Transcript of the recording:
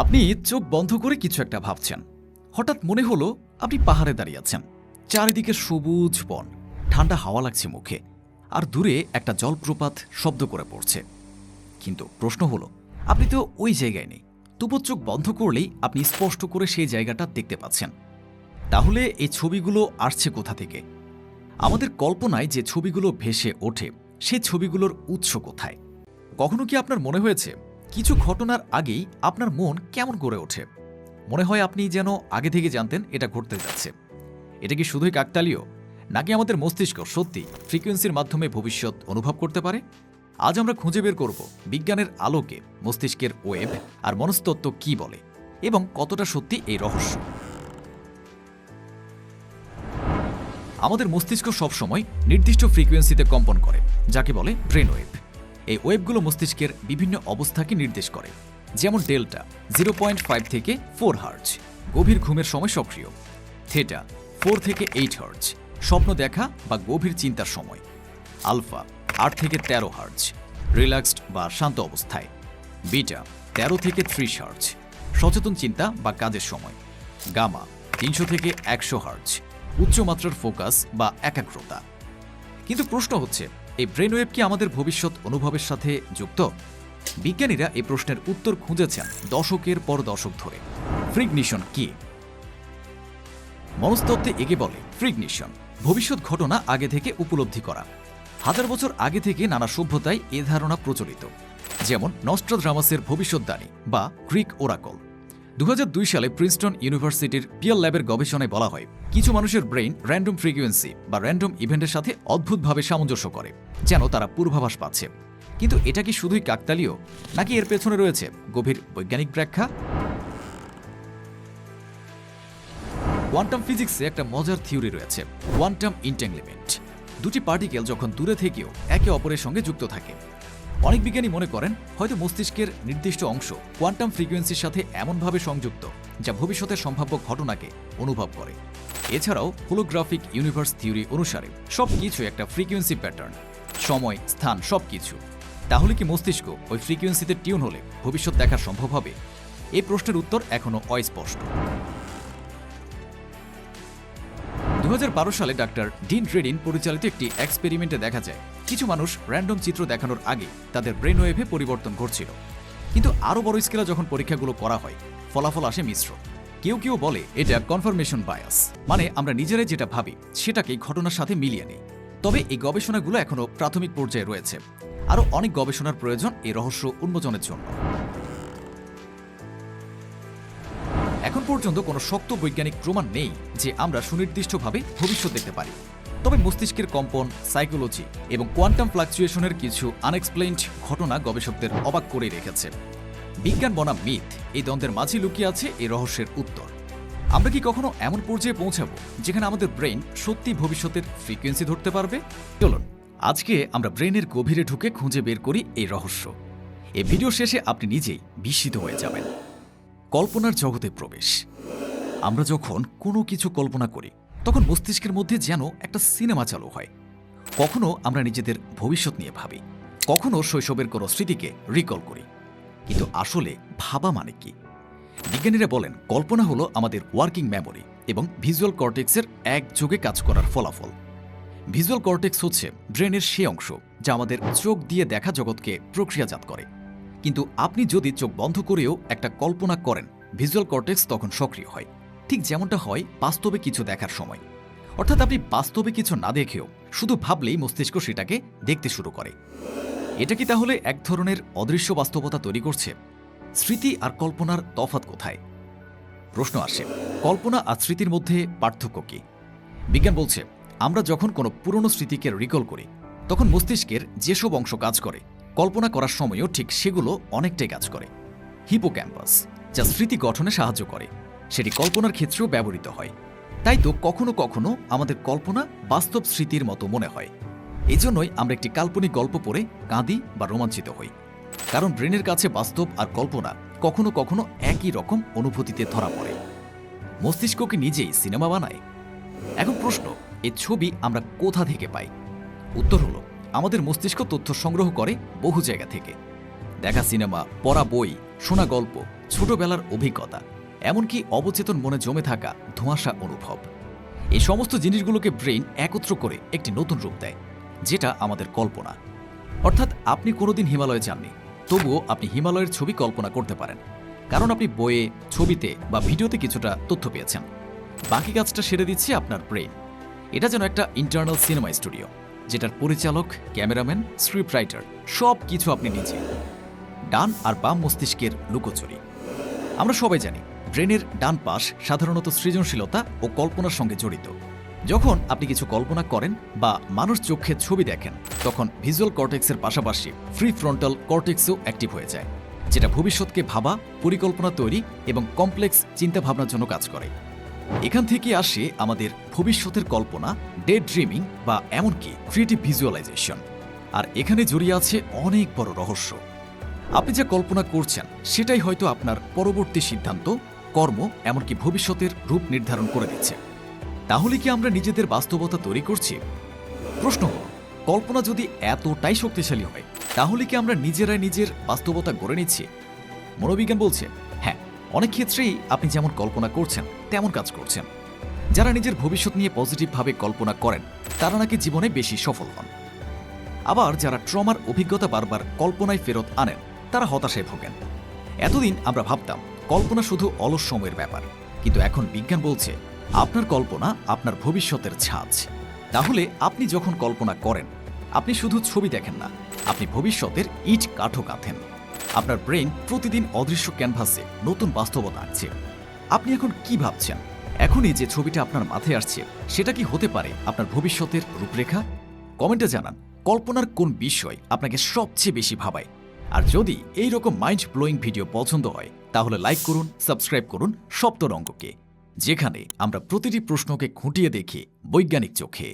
আপনি চোখ বন্ধ করে কিছু একটা ভাবছেন। হঠাৎ মনে হলো আপনি পাহাড়ে দাঁড়িয়ে আছেন। চারিদিকে সবুজ বন, ঠান্ডা হাওয়া লাগছে মুখে, আর দূরে একটা জলপ্রপাত শব্দ করে পড়ছে। কিন্তু প্রশ্ন হলো, আপনি তো ওই জায়গায় নেই। তবুও চোখ বন্ধ করলেই আপনি স্পষ্ট করে সেই জায়গাটা দেখতে পাচ্ছেন। তাহলে এই ছবিগুলো আসছে কোথা থেকে? আমাদের কল্পনায় যে ছবিগুলো ভেসে ওঠে, সেই ছবিগুলোর উৎস কোথায়? কখনো কি আপনার মনে হয়েছে কিছু ঘটনার আগেই আপনার মন কেমন করে ওঠে? মনে হয় আপনি যেন আগে থেকে জানতেন এটা ঘটতে যাচ্ছে। এটা কি শুধুই কাকতালীয়, নাকি আমাদের মস্তিষ্ক সত্যি ফ্রিকোয়েন্সির মাধ্যমে ভবিষ্যৎ অনুভব করতে পারে? আজ আমরা খুঁজে বের করব বিজ্ঞানের আলোকে মস্তিষ্কের ওয়েব আর মনস্তত্ত্ব কি বলে এবং কতটা সত্যি এই রহস্য। আমাদের মস্তিষ্ক সবসময় নির্দিষ্ট ফ্রিকোয়েন্সিতে কম্পন করে, যাকে বলে ব্রেন ওয়েভ। এই ওয়েবগুলো মস্তিষ্কের বিভিন্ন অবস্থাকে নির্দেশ করে, যেমন ডেল্টা 0.5 থেকে 4 হার্জ, গভীর ঘুমের সময় সক্রিয়; থেটা 4 থেকে 8 হার্জ, স্বপ্ন দেখা বা গভীর চিন্তার সময়; আলফা 8 থেকে 13 হার্জ, রিল্যাক্সড বা শান্ত অবস্থায়; বিটা 13 থেকে 30 হার্জ, সচেতন চিন্তা বা কাজের সময়; গামা 300 থেকে 100 হার্জ, উচ্চমাত্রার ফোকাস বা একাগ্রতা। কিন্তু প্রশ্ন হচ্ছে, এই ব্রেন ওয়েভ কি আমাদের ভবিষ্যৎ অনুভবের সাথে যুক্ত? বিজ্ঞানীরা এই প্রশ্নের উত্তর খুঁজেছেন দশকের পর দশক ধরে। ফ্রিগনিশন কি? মনস্তত্ত্বে একে বলে ফ্রিগনিশন, ভবিষ্যৎ ঘটনা আগে থেকে উপলব্ধি করা। হাজার বছর আগে থেকে নানা সভ্যতায় এ ধারণা প্রচলিত, যেমন নস্ট্রাডামাসের ভবিষ্যদ্বাণী বা গ্রিক ওরাকল। 2002 সালে প্রিন্সটন ইউনিভার্সিটির পিয়ার ল্যাবের গবেষণায় বলা হয়, কিছু মানুষের ব্রেইন র্যান্ডম ফ্রিকোয়েন্সি বা র্যান্ডম ইভেন্টের সাথে অদ্ভুতভাবে সামঞ্জস্য করে, যেন তারা পূর্বাভাস পাচ্ছে। কিন্তু এটা কি শুধুই কাকতালীয়, নাকি এর পেছনে রয়েছে গভীর বৈজ্ঞানিক ব্যাখ্যা? কোয়ান্টাম ফিজিক্সে একটা মজার থিওরি রয়েছে, কোয়ান্টাম ইন্ট্যাঙ্গলমেন্ট। দুটি পার্টিকেল যখন দূরে থেকেও একে অপরের সঙ্গে যুক্ত থাকে। অনেক বিজ্ঞানী মনে করেন হয়তো মস্তিষ্কের নির্দিষ্ট অংশ কোয়ান্টাম ফ্রিকোয়েন্সির সাথে এমনভাবে সংযুক্ত, যা ভবিষ্যতের সম্ভাব্য ঘটনাকে অনুভব করে। এছাড়াও হোলোগ্রাফিক ইউনিভার্স থিওরি অনুসারে সবকিছু একটা ফ্রিকোয়েন্সি প্যাটার্ন, সময়, স্থান সবকিছু। তাহলে কি মস্তিষ্ক ওই ফ্রিকোয়েন্সিতে টিউন হলে ভবিষ্যৎ দেখা সম্ভব হবে? এই প্রশ্নের উত্তর এখনো অস্পষ্ট। 2012 সালে ডাক্তার ডিন রেডিন পরিচালিত একটি এক্সপেরিমেন্টে দেখা যায়, কিছু মানুষ র্যান্ডম চিত্র দেখানোর আগে তাদের ব্রেন ওয়েভে পরিবর্তন ঘটছিল। কিন্তু আরও বড় স্কেলে যখন পরীক্ষাগুলো করা হয়, ফলাফল আসে মিশ্র। কেউ কেউ বলে এটা কনফার্মেশন বায়াস, মানে আমরা নিজেরাই যেটা ভাবি সেটাকেই ঘটনার সাথে মিলিয়ে নিই। তবে এই গবেষণাগুলো এখনো প্রাথমিক পর্যায়ে রয়েছে। আরও অনেক গবেষণার প্রয়োজন এই রহস্য উন্মোচনের জন্য। এখন পর্যন্ত কোনো শক্ত বৈজ্ঞানিক প্রমাণ নেই যে আমরা সুনির্দিষ্টভাবে ভবিষ্যৎ দেখতে পারি। তবে মস্তিষ্কের কম্পন, সাইকোলজি এবং কোয়ান্টাম ফ্লাকচুয়েশনের কিছু আনএক্সপ্লেইনড ঘটনা গবেষকদের অবাক করে রেখেছে। বিজ্ঞান বনাম মিথ, এই দ্বন্দ্বের মাঝে লুকিয়ে আছে এই রহস্যের উত্তর। আমরা কি কখনো এমন পর্যায়ে পৌঁছাবো যেখানে আমাদের ব্রেইন সত্যি ভবিষ্যতের ফ্রিকোয়েন্সি ধরতে পারবে? চলুন আজকে আমরা ব্রেইনের গভীরে ঢুকে খুঁজে বের করি এই রহস্য। এই ভিডিও শেষে আপনি নিজেই বিস্মিত হয়ে যাবেন। কল্পনার জগতে প্রবেশ। আমরা যখন কোনো কিছু কল্পনা করি, তখন মস্তিষ্কের মধ্যে যেন একটা সিনেমা চালু হয়। কখনো আমরা নিজেদের ভবিষ্যৎ নিয়ে ভাবি, কখনো শৈশবের কোনো স্মৃতিকে রিকল করি। কিন্তু আসলে ভাবা মানে কি? বিজ্ঞানীরা বলেন, কল্পনা হলো আমাদের ওয়ার্কিং মেমোরি এবং ভিজুয়াল কর্টেক্সের একযোগে কাজ করার ফলাফল। ভিজুয়াল কর্টেক্স হচ্ছে ব্রেনের সেই অংশ যা আমাদের চোখ দিয়ে দেখা জগৎকে প্রক্রিয়াজাত করে। কিন্তু আপনি যদি চোখ বন্ধ করেও একটা কল্পনা করেন, ভিজুয়াল কর্টেক্স তখন সক্রিয় হয়, ঠিক যেমনটা হয় বাস্তবে কিছু দেখার সময়। অর্থাৎ আপনি বাস্তবে কিছু না দেখেও শুধু ভাবলেই মস্তিষ্ক সেটাকে দেখতে শুরু করে। এটা কি তাহলে এক ধরনের অদৃশ্য বাস্তবতা তৈরি করছে? স্মৃতি আর কল্পনার তফাৎ কোথায়? প্রশ্ন আসে, কল্পনা আর স্মৃতির মধ্যে পার্থক্য কি? বিজ্ঞান বলছে, আমরা যখন কোনো পুরনো স্মৃতিকে রিকল করি, তখন মস্তিষ্কের যেসব অংশ কাজ করে, কল্পনা করার সময়ও ঠিক সেগুলো অনেকটাই কাজ করে। হিপোক্যাম্পাস, যা স্মৃতি গঠনে সাহায্য করে, সেটি কল্পনার ক্ষেত্রেও ব্যবহৃত হয়। তাই তো কখনো কখনো আমাদের কল্পনা বাস্তব স্মৃতির মতো মনে হয়। এজন্যই আমরা একটি কাল্পনিক গল্প পড়ে কাঁদি বা রোমাঞ্চিত হই, কারণ ব্রেনের কাছে বাস্তব আর কল্পনা কখনো কখনো একই রকম অনুভূতিতে ধরা পড়ে। মস্তিষ্ক কি নিজেই সিনেমা বানায়? এখন প্রশ্ন, এই ছবি আমরা কোথা থেকে পাই? উত্তর হলো, আমাদের মস্তিষ্ক তথ্য সংগ্রহ করে বহু জায়গা থেকে। দেখা সিনেমা, পড়া বই, শোনা গল্প ছোটবেলার অভিজ্ঞতা, এমনকি অবচেতন মনে জমে থাকা ধোঁয়াশা অনুভব, এই সমস্ত জিনিসগুলোকে ব্রেইন একত্র করে একটি নতুন রূপ দেয়, যেটা আমাদের কল্পনা। অর্থাৎ আপনি কোনোদিন হিমালয়ে যাননি, তবুও আপনি হিমালয়ের ছবি কল্পনা করতে পারেন, কারণ আপনি বইয়ে, ছবিতে বা ভিডিওতে কিছুটা তথ্য পেয়েছেন। বাকি কাজটা সেরে দিচ্ছে আপনার ব্রেইন। এটা যেন একটা ইন্টারনাল সিনেমা স্টুডিও, যেটার পরিচালক, ক্যামেরাম্যান, স্ক্রিপ্ট রাইটার সব কিছু আপনি নিজে। ডান আর বাম মস্তিষ্কের লুকোচুরি। আমরা সবাই জানি ব্রেনের ডান পাশ সাধারণত সৃজনশীলতা ও কল্পনার সঙ্গে জড়িত। যখন আপনি কিছু কল্পনা করেন বা মানুষ চোখে ছবি দেখেন, তখন ভিজুয়াল কর্টেক্সের পাশাপাশি ফ্রি ফ্রন্টাল কর্টেক্সও অ্যাক্টিভ হয়ে যায়, যেটা ভবিষ্যৎকে ভাবা, পরিকল্পনা তৈরি এবং কমপ্লেক্স চিন্তাভাবনার জন্য কাজ করে। এখান থেকে আসে আমাদের ভবিষ্যতের কল্পনা, ডে ড্রিমিং বা এমনকি ক্রিয়েটিভ ভিজুয়ালাইজেশন। আর এখানে জড়িয়ে আছে অনেক বড় রহস্য। আপনি যা কল্পনা করছেন সেটাই হয়তো আপনার পরবর্তী সিদ্ধান্ত, কর্ম, এমনকি ভবিষ্যতের রূপ নির্ধারণ করে দিচ্ছে। তাহলে কি আমরা নিজেদের বাস্তবতা তৈরি করছি? প্রশ্ন হল, কল্পনা যদি এতটাই শক্তিশালী হয়, তাহলে কি আমরা নিজেরাই নিজের বাস্তবতা গড়ে নিচ্ছি? মনোবিজ্ঞান বলছে, হ্যাঁ, অনেক ক্ষেত্রেই আপনি যেমন কল্পনা করছেন তেমন কাজ করছেন। যারা নিজের ভবিষ্যৎ নিয়ে পজিটিভভাবে কল্পনা করেন, তারা নাকি জীবনে বেশি সফল হন। আবার যারা ট্রমার অভিজ্ঞতা বারবার কল্পনায় ফেরত আনেন, তারা হতাশায় ভোগেন। এতদিন আমরা ভাবতাম কল্পনা শুধু অলস সময়ের ব্যাপার, কিন্তু এখন বিজ্ঞান বলছে আপনার কল্পনা আপনার ভবিষ্যতের ছাঁচ। তাহলে আপনি যখন কল্পনা করেন, আপনি শুধু ছবি দেখেন না, আপনি ভবিষ্যতের ইট কাঠও গাঁথেন। আপনার ব্রেইন প্রতিদিন অদৃশ্য ক্যানভাসে নতুন বাস্তবতা আঁকছে। আপনি এখন কি ভাবছেন? এখনই যে ছবিটা আপনার মাথায় আসছে, সেটা কি হতে পারে আপনার ভবিষ্যতের রূপরেখা? কমেন্টে জানান কল্পনার কোন বিষয় আপনাকে সবচেয়ে বেশি ভাবায়। আর যদি এই রকম মাইন্ড ব্লোয়িং ভিডিও পছন্দ হয়, তাহলে লাইক করুন, সাবস্ক্রাইব করুন সপ্তরঙ্গকে, যেখানে আমরা প্রতিটি প্রশ্নকে খুঁটিয়ে দেখি বৈজ্ঞানিক চোখে।